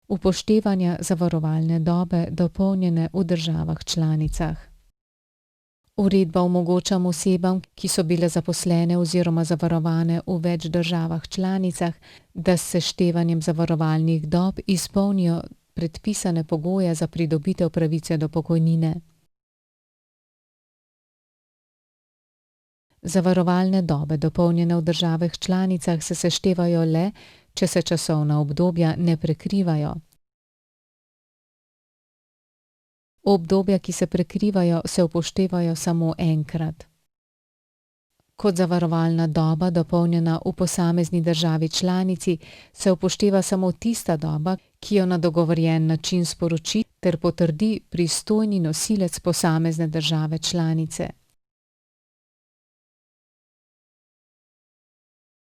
upoštevanja zavarovalne dobe, dopolnjene v državah članicah. Uredba omogoča osebam, ki so bile zaposlene oziroma zavarovane v več državah članicah, da s seštevanjem zavarovalnih dob izpolnijo predpisane pogoje za pridobitev pravice do pokojnine. Zavarovalne dobe, dopolnjene v državah članicah, se seštevajo le, če se časovna obdobja ne prekrivajo. Obdobja, ki se prekrivajo, se upoštevajo samo enkrat. Kot zavarovalna doba, dopolnjena v posamezni državi članici, se upošteva samo tista doba, ki jo na dogovorjen način sporoči ter potrdi pristojni nosilec posamezne države članice.